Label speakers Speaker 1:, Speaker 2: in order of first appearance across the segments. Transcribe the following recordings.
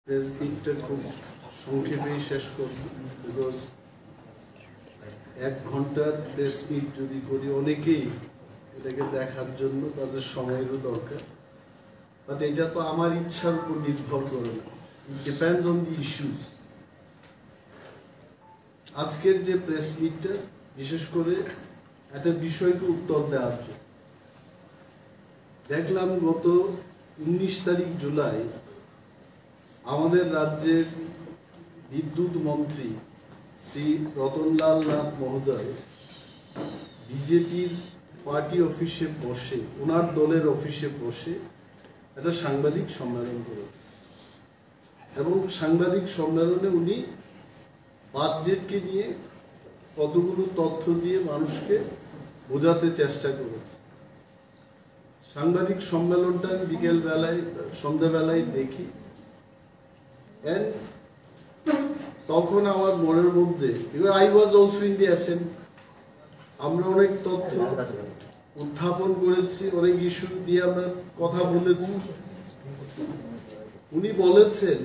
Speaker 1: Press মিটটা খুব সংক্ষেপেই শেষ করব, বিকজ 1 ঘন্টার প্রেস মিট যদি করি অনেকেই এটাকে দেখার জন্য তাদের সময়েরও দরকার, বাট এটা তো আমার ইচ্ছার উপর নির্ভর করে না, it depends on the issues. আজকের যে প্রেস মিটটা বিশেষ করে একটা বিষয়কে উত্তর দেওয়ার জন্য দেখলাম গত 19 তারিখ জুলাই আমাদের রাজ্যের বিদ্যুৎ মন্ত্রী শ্রী রতনলাল নাথ মহোদয় বিজেপির পার্টি অফিসে বসে, ওনার দলের অফিসে বসে একটা সাংবাদিক সম্মেলন করেছে এবং সাংবাদিক সম্মেলনে উনি বাজেটকে নিয়ে কতগুলো তথ্য দিয়ে মানুষকে বোঝাতে চেষ্টা করেছে। সাংবাদিক সম্মেলনটা আমি বিকেল বেলায় সন্ধ্যাবেলায় দেখি, তখন আমার মনের মধ্যে, I was also in the assembly, আমরা অনেক তথ্য উত্থাপন করেছি, অনেক ইস্যু দিয়ে আমরা কথা বলেছি। উনি বলেছেন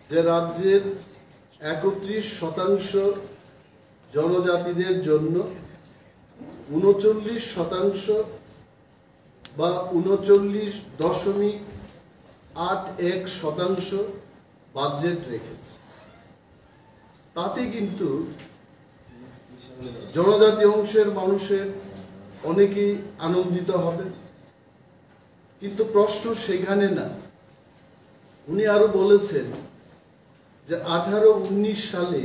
Speaker 1: যে রাজ্যের 31% জনজাতিদের জন্য 39% বা 39.81% বাজেট রেখেছে। তাতে কিন্তু জনজাতি অংশের মানুষের অনেকেই আনন্দিত হবে, কিন্তু প্রশ্ন সেখানে না। উনি আরো বলেছেন যে 18-19 সালে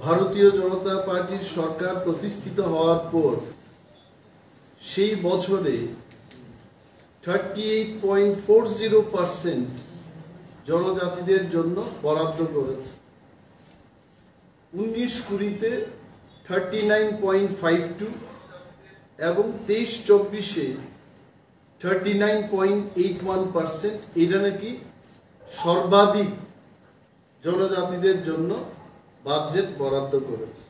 Speaker 1: ভারতীয় জনতা পার্টির সরকার প্রতিষ্ঠিত হওয়ার পর সেই বছরে 38.40% জনজাতিদের জন্য বরাদ্দ করেছে, 19-20-তে 39.52 এবং 23-24-এ 39.81%। এটা নাকি সর্বাধিক জনজাতিদের জন্য বাজেট বরাদ্দ করেছে।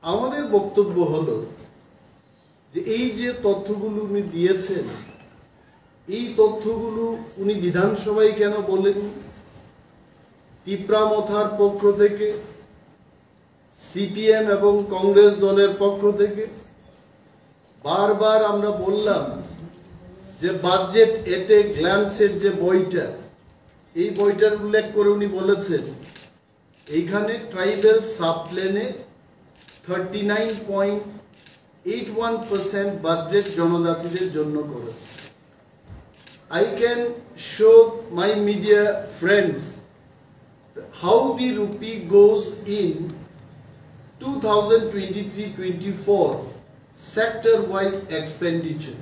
Speaker 1: আমাদের বক্তব্য হলো যে এই যে তথ্যগুলো উনি দিয়েছেন, এই তথ্যগুলো উনি বিধানসভায় কেন বলেন? তিপ্রামথার পক্ষ থেকে, সিপিএম এবং কংগ্রেস দলের পক্ষ থেকে বারবার আমরা বললাম যে বাজেট এট এ গ্ল্যান্সের যে বইটা, এই বইটার উল্লেখ করে উনি বলেছেন এইখানে ট্রাইবেল সাবপ্লেনে 39.81% বাজেট জনজাতিদের জন্য করেছে। I can show my media friends how the rupee goes in 2023-24 sector-wise expenditure.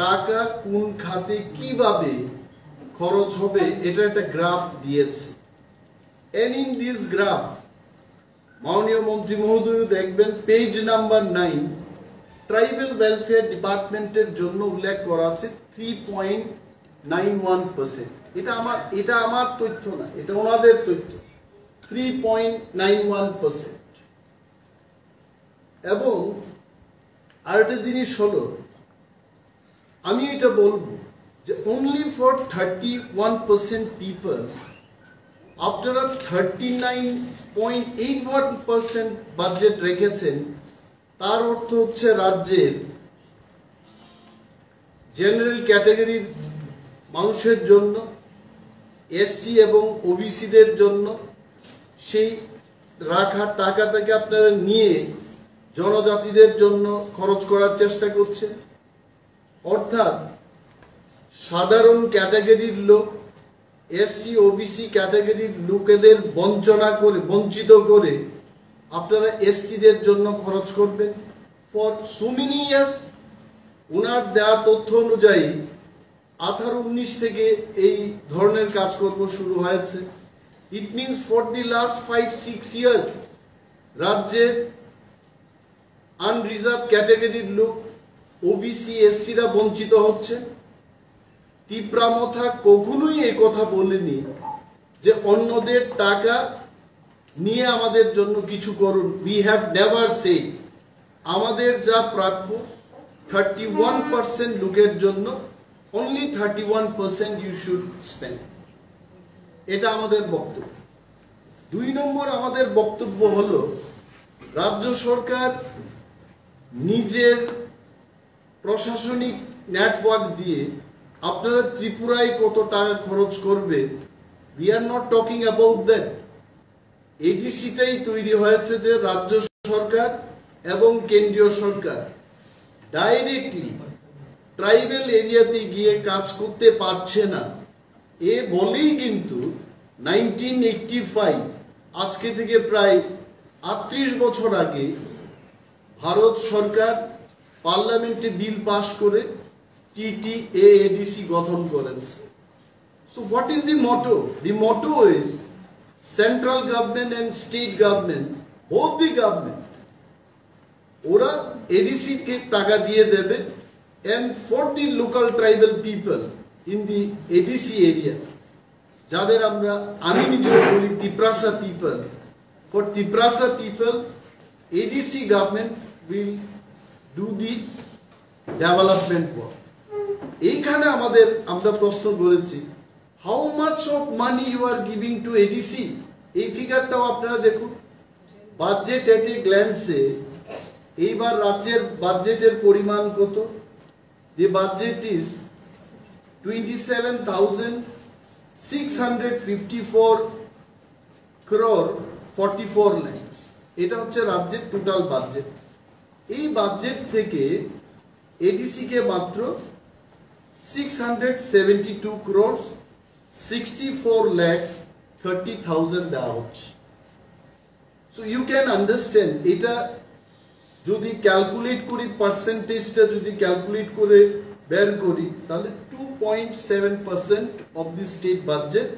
Speaker 1: টাকা কোন খাতে কিভাবে খরচ হবে এটা একটা গ্রাফ দিয়েছে। And in this graph, মাননীয় মন্ত্রী মহোদয় দেখবেন পেজ নাম্বার 9, ট্রাইবেল ওয়েলফেয়ার ডিপার্টমেন্টের জন্য উল্লেখ করা আছে 3.91%। এটা আমার তথ্য না, এটা ওনাদের তথ্য, 3.91%। এবং আরেকটা জিনিস হলো, আমি এটা বলবো যে only for 31% people আপনারা 39.81% বাজেট রেখেছেন। তার অর্থ হচ্ছে রাজ্যের জেনারেল ক্যাটাগরির মানুষের জন্য, এসসি এবং ওবিসিদের জন্য সেই রাখা টাকাটাকে আপনারা নিয়ে জনজাতিদের জন্য খরচ করার চেষ্টা করছেন। অর্থাৎ সাধারণ ক্যাটাগরির লোক, এসসি ওবিসি ক্যাটাগরির লোকেদের বঞ্চিত করে আপনারা এসটিদের জন্য খরচ করবেন ফর সো মেনি ইয়ার্স। ওনার দেওয়া তথ্য অনুযায়ী 18-19 থেকে এই ধরনের কাজকর্ম শুরু হয়েছে। It means for the last 5-6 years রাজ্যের আনরিজার্ভ ক্যাটাগরির লোক, ওবিসি এসসিরা বঞ্চিত হচ্ছে। তিপ্রামথা কখনোই এই কথা বলেনি যে অন্যদের টাকা নিয়ে আমাদের জন্য কিছু করুন। We have never shed. আমাদের যা প্রাপ্য 31% লোকের জন্য only 31% you should spend. এটা আমাদের বক্তব্য। 2 নম্বর আমাদের বক্তব্য হলো রাজ্য সরকার নিজের প্রশাসনিক নেটওয়ার্ক দিয়ে আপনারা ত্রিপুরায় কত টাকা খরচ করবে, we are not talking about that. এডিসিটাই তৈরি হয়েছে যে রাজ্য সরকার এবং কেন্দ্রীয় সরকার ডাইরেক্টলি ট্রাইবাল এরিয়াতে গিয়ে কাজ করতে পারছে না, এ বলেই কিন্তু 1985 আজকে থেকে প্রায় 38 বছর আগে ভারত সরকার পার্লামেন্টে বিল পাস করে TTAADC গঠন করেছে। So what is the motto? The motto is central government and state government, both the government, ওরা ADC কে টাকা দিয়ে দেবে, and for the local tribal people in the ADC area, যাদের আমি নিজেও বলি Tiprasa people, for Tiprasa people ADC government will do the development work. এইখানে আমরা প্রশ্ন করেছি, how much of money you are giving to ADC? এই ফিগারটাও আপনারা দেখুন। বাজেট এট এ গ্ল্যান্সে এইবার রাজ্যের বাজেটের পরিমাণ কত? The budget is 27,654 crore 44 lakhs. এটা হচ্ছে রাজ্যের টোটাল বাজেট। এই বাজেট থেকে এডিসি কে মাত্র 672 crores 64 lakhs 30,000 দেওয়া হচ্ছে। So you can understand, এটা যদি ক্যালকুলেট করি, পার্সেন্টেজটা যদি ক্যালকুলেট করে বের করি, তাহলে 2.7% of the state budget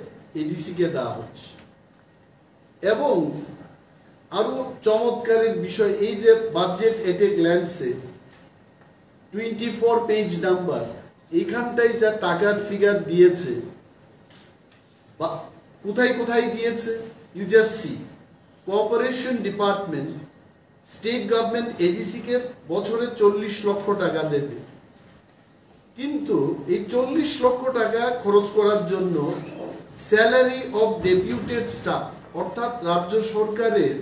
Speaker 1: ADC কে দেওয়া হচ্ছে। এবং আরো চমৎকারের বিষয়, এই যে বাজেট এট এ গ্ল্যান্সে 24 পেজ নাম্বার, এইখানটাই যা টাকার ফিগার দিয়েছে, কোথায় কোথায় দিয়েছে, you just see. Cooperation department state government ADC কে বছরে 40 লক্ষ টাকা দেবে, কিন্তু এই 40 লক্ষ টাকা খরচ করার জন্য স্যালারি অফ ডেপুটেড স্টাফ, অর্থাৎ রাজ্য সরকারের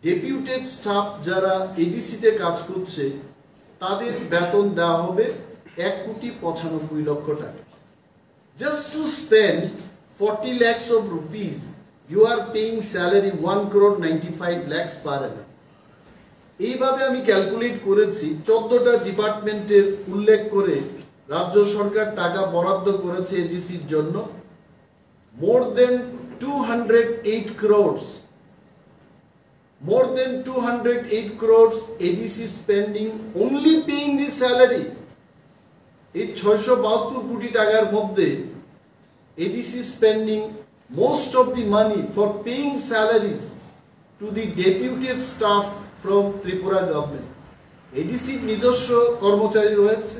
Speaker 1: ডেপুটেড স্টাফ যারা এডিসি তে কাজ করছে তাদের বেতন দেওয়া হবে 1,95,00,000 টাকা। Just to spend 40 lakhs of rupees, you are paying salary 1,95 lakhs per annum. এইভাবে আমি ক্যালকুলেট করেছি, 14টা ডিপার্টমেন্টের উল্লেখ করে রাজ্য সরকার টাকা বরাদ্দ করেছে এডিসির জন্য। More than 208 crores, more than 208 crores ADC spending only paying the salary. এই 672 কোটি টাকার মধ্যে ADC spending most of the money for paying salaries to the deputed staff from Tripura government. ADC নিজস্ব কর্মচারী রয়েছে,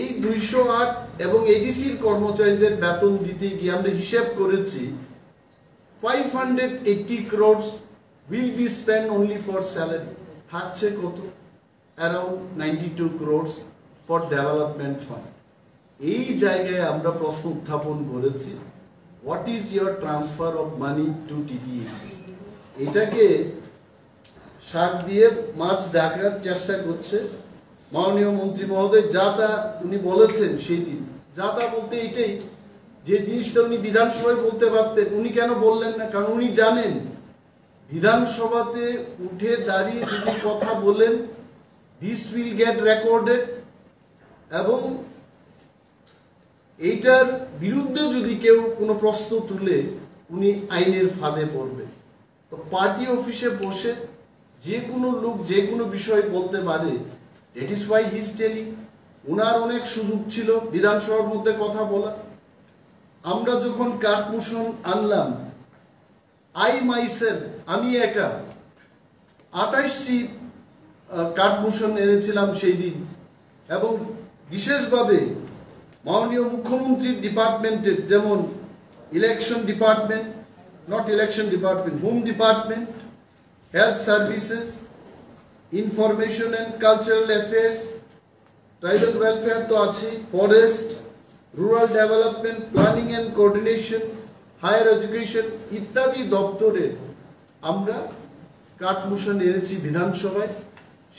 Speaker 1: এই 208 এবং ADCর কর্মচারীদের বেতন দিতে গিয়ে আমরা হিসাব করেছি 580 crores will be spent only for salary. থাকছে কত? Around 92 crores for development fund. এই জায়গায় আমরা প্রশ্ন উত্থাপন করেছি, what is your transfer of money to TTAs? এটাকে শাক দিয়ে মাছ দেখার চেষ্টা করছে মাননীয় মন্ত্রী মহোদয়। যা তা উনি বলেছেন সেই দিন, যা তা বলতে এটাই, যে জিনিসটা উনি বিধানসভায় বলতে পারতেন উনি কেন বললেন না? কারণ উনি জানেন বিধানসভাতে উঠে দাঁড়িয়ে যদি কথা বলেন, this will get recorded, এবং এইটার বিরুদ্ধে যদি কেউ কোনো প্রশ্ন তুলে উনি আইনের ফাঁদে পড়বেন। তো পার্টি অফিসে বসে যে কোনো লোক যে কোনো বিষয় বলতে পারে, that is why he is telling. ওনার অনেক সুযোগ ছিল বিধানসভার মধ্যে কথা বলা। আমরা যখন কাঠমোশন আনলাম, আমি একা 28টি কাঠমোশন এনেছিলাম সেই দিন, এবং বিশেষভাবে মাননীয় মুখ্যমন্ত্রীর ডিপার্টমেন্টের, যেমন election department, home department, health services, information and cultural affairs, tribal welfare তো আছে, forest, rural development, planning and coordination, higher education ইত্যাদি দপ্তরে আমরা কাটমোশন এনেছি বিধানসভায়।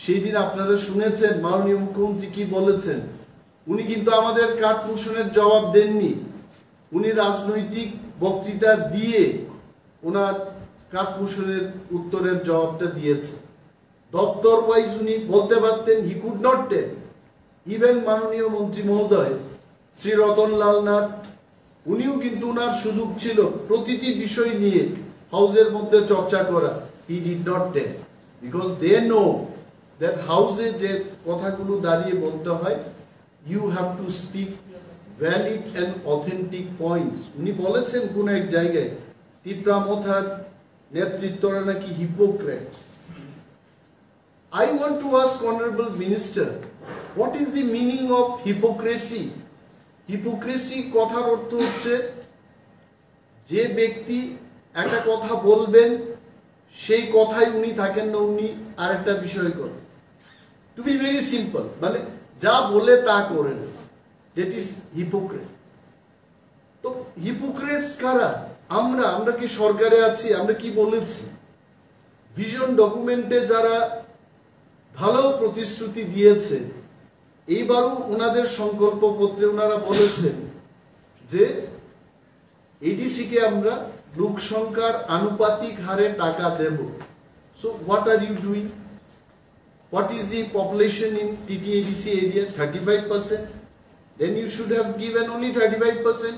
Speaker 1: সেই দিন আপনারা শুনেছেন মাননীয় মুখ্যমন্ত্রী কি বলেছেন। উনি কিন্তু আমাদের কাটমোশনের জবাব দেননি, উনি রাজনৈতিক বক্তৃতা দিয়ে ওনার কাটমোশনের উত্তরের জবাবটা দিয়েছে। দপ্তর ওয়াইজ উনি বলতে পারতেন, he could not tell. Even মাননীয় মন্ত্রী মহোদয় শ্রী রতনলাল নাথ, উনিও কিন্তু ওনার সুযোগ ছিল প্রতিটি বিষয় নিয়ে হাউসের মধ্যে চর্চা করা। He did not tell because they know that হাউসে যে কথাগুলো দাঁড়িয়ে বলতে হয়, you have to speak valid and authentic points. উনি বলেছেন কোন এক জায়গায় তিপ্রামথার নেতৃত্বরা নাকি hypocrites. I want to ask Honorable Minister, what is the meaning of hypocrisy? Hypocrisy কথার অর্থ হচ্ছে যে ব্যক্তি একটা কথা বলবেন সেই কথাই উনি থাকেন না, উনি আরেকটা বিষয় করেন। টু বি ভেরি সিম্পল, মানে যা বলে তা করেন, দ্যাট ইজ হিপোক্রেট। তো হিপোক্রেটস কারা? আমরা কি সরকারে আছি? আমরা কি বলেছি? ভিশন ডকুমেন্টে যারা ভালো প্রতিশ্রুতি দিয়েছে, এইবারও ওনাদের সংকল্প পত্রে ওনারা বলেছেন যে এডিসি কে আমরা লোক সংখ্যার আনুপাতিক হারে টাকা দেব। So what are you doing? What is the population in TTADC area? 35%. Then you should have given only 35%.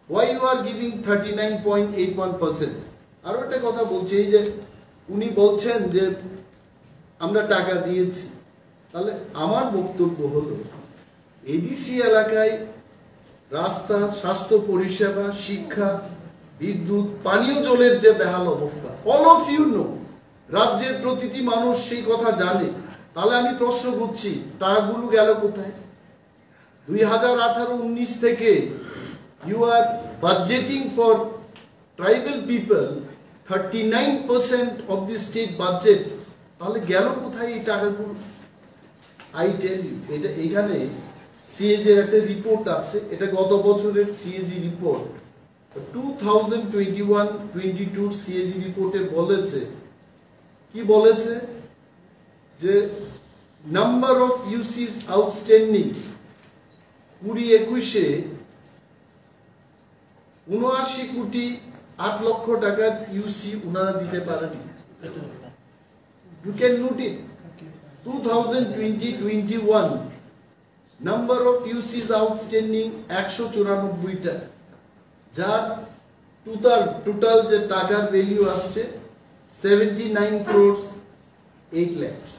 Speaker 1: Why you are giving 39.81%? আরো একটা কথা বলছি, এই যে উনি বলছেন যে আমরা টাকা দিয়েছি, তাহলে আমার বক্তব্য হলো এডিসি এলাকায় রাস্তা, স্বাস্থ্য পরিষেবা, শিক্ষা, বিদ্যুৎ, পানীয় জলের যে বেহাল অবস্থা, অল অফ ইউ নো, রাজ্যের প্রতিটি মানুষ সেই কথা জানে। তাহলে আমি প্রশ্ন করছি, টাকাগুলো গেল কোথায়? 2018-19 থেকে you are budgeting for tribal people 39% of the state budget. তাহলে গেল কোথায় এই টাকাগুলো? আই টেল ইউ, এটা এখানে সিএজি এর একটা রিপোর্ট আছে, এটা গত বছরের সিএজি রিপোর্ট। 2021-22 সিএজি রিপোর্টে বলেছে, কি বলেছে যে নাম্বার অফ ইউসিস আউটস্ট্যান্ডিং 2021-এ 79 কোটি 8 লক্ষ টাকার ইউসি ওনারা দিতে পারেনি। You can note it. 2020-21 number of UCs outstanding 194টা, যার টোটাল যে টাকার ভ্যালু আসছে 79 crores 8 lakhs.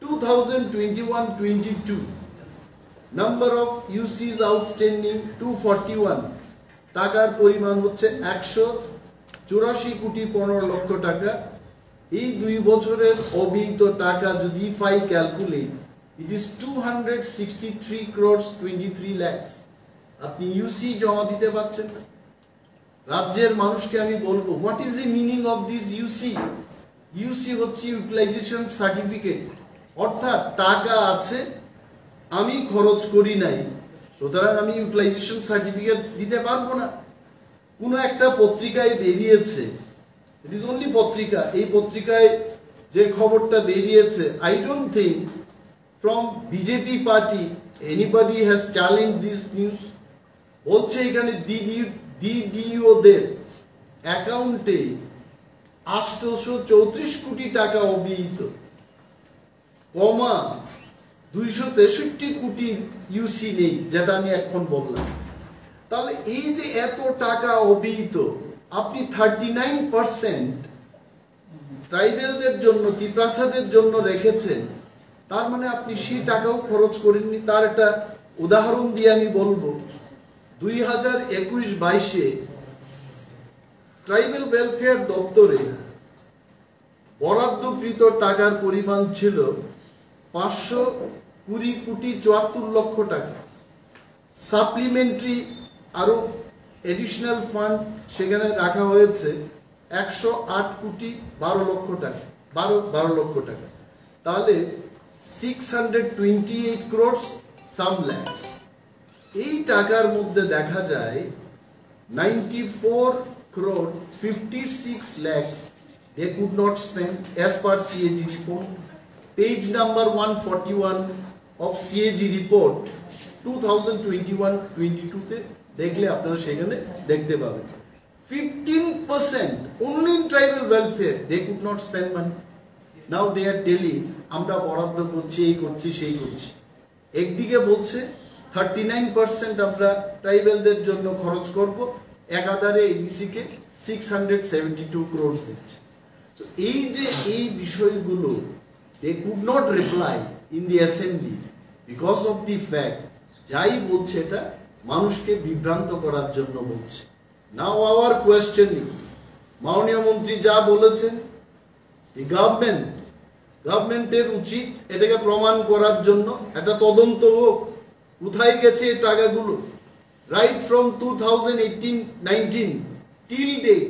Speaker 1: 2021-22 number of UCs outstanding 241, টাকার পরিমাণ হচ্ছে 184 কোটি 15 লক্ষ টাকা। এই 2 বছরের অবিহিত টাকা যদি if I calculate, it is 263 crores 23 lakhs. আপনি ইউসি জমা দিতে পারছেন না। রাজ্যের মানুষকে আমি বলবো, what is the meaning of this UC? UC হচ্ছে ইউটিলাইজেশন সার্টিফিকেট, অর্থাৎ টাকা আছে, আমি খরচ করি নাই, সুতরাং আমি ইউটিলাইজেশন সার্টিফিকেট দিতে পারবো না। কোনো একটা পত্রিকায় বেরিয়েছে, ইট ইজ অনলি পত্রিকা, এই পত্রিকায় যে খবরটা বেরিয়েছে, I don't think from BJP party anybody has challenge this news. বলছে এখানে ডিডিওদের অ্যাকাউন্টে 834 কোটি টাকা অবিহিত, কমা 263 কোটি ইউসি নেই, যেটা আমি এখন বললাম। তাহলে এই যে এত টাকা অবিহিত, আপনি 39% ট্রাইবেলদের জন্য, তিপ্রাসাদের জন্য রেখেছেন, তার মানে আপনি সেই টাকাও খরচ করেননি। তার একটা উদাহরণ দিয়ে আমি বলবো, 2021-22-এ ট্রাইবেল ওয়েলফেয়ার দপ্তরে বরাদ্দকৃত টাকার পরিমাণ ছিল 520 কোটি 74 লক্ষ টাকা। সাপ্লিমেন্টারি আরো এডিশনাল ফান্ড সেখানে রাখা হয়েছে 108 কোটি 12 লক্ষ টাকা, 12 লক্ষ টাকা। তাহলে 628 crores some lakhs। এই টাকার মধ্যে দেখা যায় 94 crore 56 lakhs they could not spend as per CAG report। Page number 141 of CAG report 2021-22 তে দেখলে আপনারা সেখানে দেখতে পাবেন 15% only in tribal welfare they could not spend money। Now they are telling আমরা বরাদ্দ করছি, এই করছি, সেই করছি। একদিকে বলছে 39% আমরা ট্রাইবেলদের জন্য খরচ করব, একাধারে এডিসি কে 672 crores দিচ্ছে। So এই বিষয়গুলো they could not reply in the assembly because of the fact যাই বলছে এটা মানুষকে বিভ্রান্ত করার জন্য বলছে। Now our question is, মাননীয় মন্ত্রী যা বলেছেন, the গভর্নমেন্টের উচিত এটাকে প্রমাণ করার জন্য একটা তদন্ত হোক, কোথায় গেছে এই টাকাগুলো। রাইট ফ্রম 2018-19 টিল ডেট,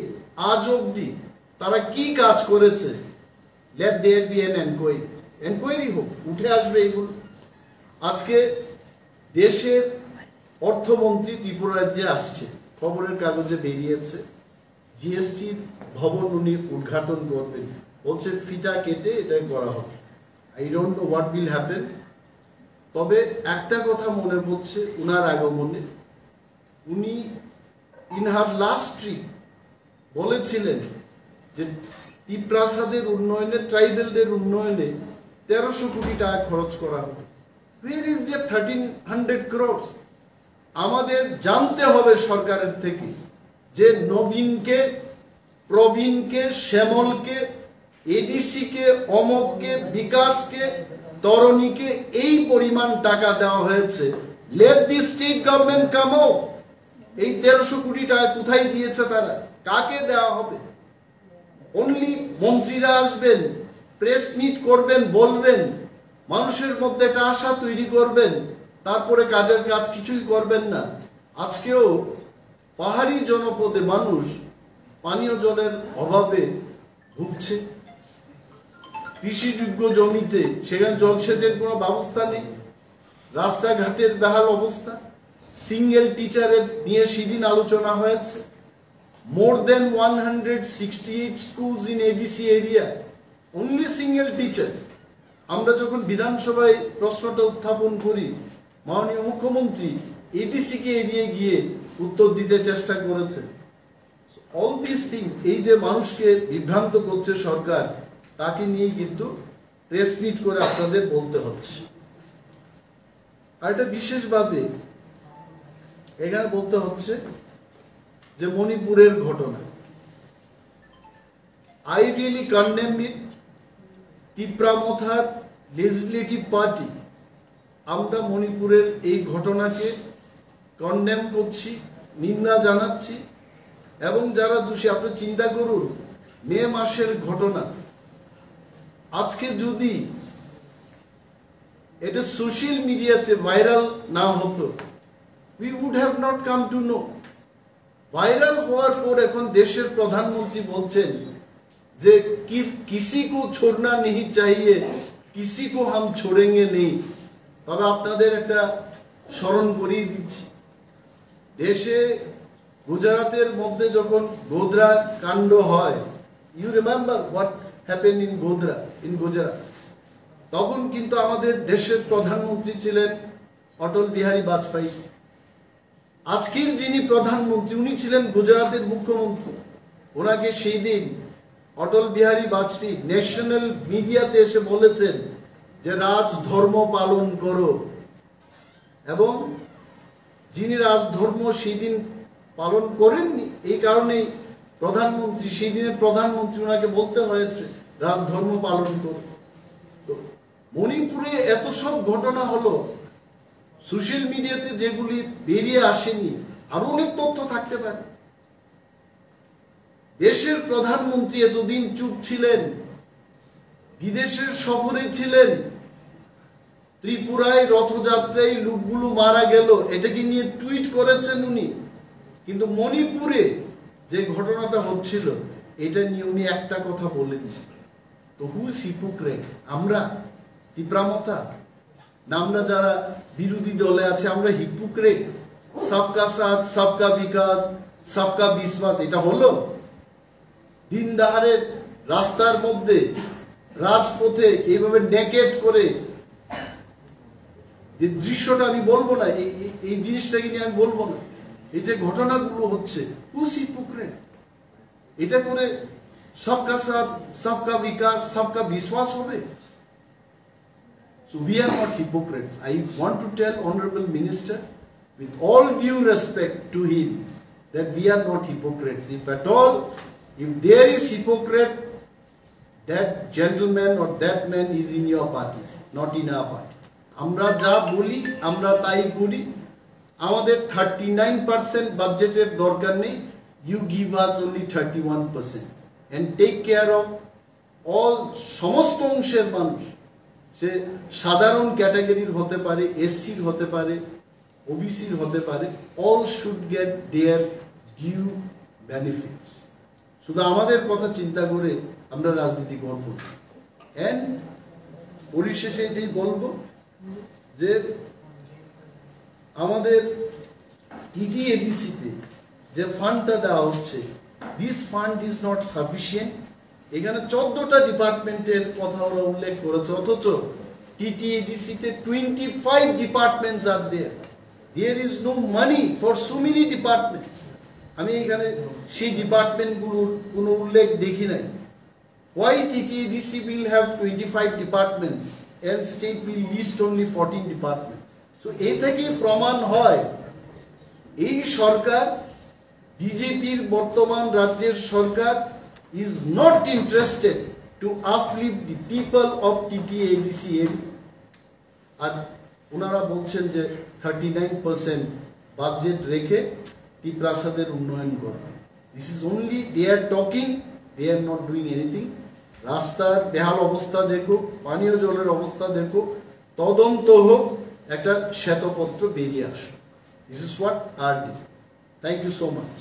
Speaker 1: আজ অবধি তারা কি কাজ করেছে। Let there be an enquiry হোক, উঠে আসবে এগুলো। আজকে দেশের অর্থমন্ত্রী ত্রিপুরা রাজ্যে আসছে, খবরের কাগজে বেরিয়েছে, জিএসটির ভবন উনি উদ্ঘাটন করবেন, বলছে ফিতা কেটে এটা করা হবে। I don't know what will happen. তবে একটা কথা মনে পড়ছে উনার আগমনে, উনি ইন হার লাস্ট ট্রিপ বলেছিলেন যে ত্রিপ্রাসাদের উন্নয়নে, ট্রাইবেলদের উন্নয়নে 1300 কোটি টাকা খরচ করা হবে। Where is the 1300 crores? আমাদের জানতে হবে সরকারের থেকে যে নবীনকে, প্রবীণকে, শ্যামলকে, এডিসিকে, অমককে, বিকাশকে, তরণীকে এই পরিমাণ টাকা দেওয়া হয়েছে। Let the state government come out. এই 1300 কোটি টাকা কোথায় দিয়েছে তারা, কাকে দেওয়া হবে? অনলি মন্ত্রীরা আসবেন, প্রেস মিট করবেন, বলবেন, মানুষের মধ্যে একটা আশা তৈরি করবেন, তারপরে কাজের কাজ কিছুই করবেন না। আজকেও পাহাড়ি জনপদে মানুষ পানীয় জলের অভাবে ভুগছে। কৃষিযোগ্য জমিতে সেখানে জলসেচের কোনো ব্যবস্থা নেই, রাস্তাঘাটের বেহাল অবস্থা। সিঙ্গেল টিচারের নিয়ে সেদিন আলোচনা হয়েছে। মোর দেন 168 schools in ABC area, only single teacher। আমরা যখন বিধানসভায় প্রশ্নটা উত্থাপন করি, মাননীয় মুখ্যমন্ত্রী এডিসি কে এড়িয়ে গিয়ে উত্তর দিতে চেষ্টা করেছেন। অল দিস থিং, এই যে মানুষকে বিভ্রান্ত করছে সরকার, তাকে নিয়ে কিন্তু প্রেস মিট করে আপনাদের বলতে হচ্ছে। আর এটা বিশেষভাবে এখানে বলতে হচ্ছে যে মণিপুরের ঘটনা, আই রিয়েলি কন্ডেম ইট। ত্রিপুরামথার লেজিসলেটিভ পার্টি আমরা মণিপুরের এই ঘটনাকে কন্ডেম করছি, নিন্দা জানাচ্ছি। এবং যারা দোষী, আপনি চিন্তা করুন, মে মাসের ঘটনা, আজকে যদি এটা সোশ্যাল মিডিয়াতে ভাইরাল না হতো, we would have not come to know। Viral হওয়ার পর এখন দেশের প্রধানমন্ত্রী বলছেন যে কিসি কো ছোড়না नहीं चाहिए, किसी को हम छोड़ेंगे नहीं। তবে আপনাদের একটা স্মরণ করিয়ে দিচ্ছি, দেশে গুজরাটের মধ্যে যখন গোধরা কাণ্ড হয়, you remember what happen in Gujarat, তখন কিন্তু আমাদের দেশের প্রধানমন্ত্রী ছিলেন অটল বিহারী বাজপেয়ী। আজকের যিনি প্রধানমন্ত্রী, উনি ছিলেন গুজরাটের মুখ্যমন্ত্রী। ওনাকে সেই দিন অটল বিহারী বাজপেয়ী ন্যাশনাল মিডিয়াতে এসে বলেছেন যে রাজধর্ম পালন করো। এবং যিনি রাজধর্ম সেই দিন পালন করেননি, এই কারণেই প্রধানমন্ত্রী, সেই দিনের প্রধানমন্ত্রী, ওনাকে বলতে হয়েছে রাজধর্ম পালন করো। তো মণিপুরে এত সব ঘটনা হলো, সোশ্যাল মিডিয়াতে যেগুলি বেরিয়ে আসেনি, আরো অনেক তথ্য থাকতে পারে। দেশের প্রধানমন্ত্রী এতদিন চুপ ছিলেন, বিদেশের সফরে ছিলেন, ত্রিপুরায় রথযাত্রায় লোকগুলো মারা গেল এটাকে নিয়ে টুইট করেছেন উনি, কিন্তু মণিপুরে যে ঘটনাটা হচ্ছিল এটা নিয়ে উনি একটা কথা বলেননি। তো হু ইজ হিপোক্রেট? আমরা তিপ্রামতা না আমরা যারা বিরোধী দলে আছে আমরা হিপোক্রেট? সবকা সাথ সবকা বিকাশ সবকা বিশ্বাস এটা হলো? দিন দাহারের রাস্তার মধ্যে রাজপথে এইভাবে নেকেট করে যে দৃশ্যটা আমি বলবো না, এই জিনিসটাকে নিয়ে আমি বলবো না, এই যে ঘটনাগুলো হচ্ছে হুজ হিপোক্রেট? এটা করে সবকা সাথ সবকা বিকাশ সবকা বিশ্বাস হবে? So we are not hypocrites. I want to tell Honorable Minister, with all due respect to him, that we are not hypocrites. If at all, if there is hypocrite, that gentleman or that man is in your party, not in our party. আমরা যা বলি আমরা তাই করি। আমাদের 39% বাজেটের দরকার নেই। You give us only 31% and take care of all সমস্ত অংশের মানুষ, সে সাধারণ ক্যাটাগরির হতে পারে, এসসির হতে পারে, ওবিসির হতে পারে, all should get their due benefits. শুধু আমাদের কথা চিন্তা করে আমরা রাজনীতি করব। এন্ড পরিশেষে এটাই বলবো যে আমাদের টিটিএডিসিতে যে ফান্ডটা দেওয়া হচ্ছে, this fund is not sufficient. এখানে 14টা ডিপার্টমেন্টের কথা ওরা উল্লেখ করেছে, অথচ টিটিএডিসিতে 25 departments are there. There is no money for so many departments. আমি এখানে সেই ডিপার্টমেন্টগুলোর কোনো উল্লেখ দেখি নাই। Why TTEDC will have 25 departments and state will list only 14 departments? So এই থেকে প্রমাণ হয় এই সরকার, বিজেপির বর্তমান রাজ্যের সরকার is not interested to uplift the people of TTEDC area. আর ওনারা বলছেন যে 39% বাজেট রেখে ত্রিপ্রাসাদের উন্নয়ন করবে। This is only they are talking, they are not doing anything. রাস্তার বেহাল অবস্থা দেখো, পানীয় জলের অবস্থা দেখো, তদন্ত হোক, একটা শ্বেতপত্র বেরিয়ে আসুক। This is what RD. Thank you so much.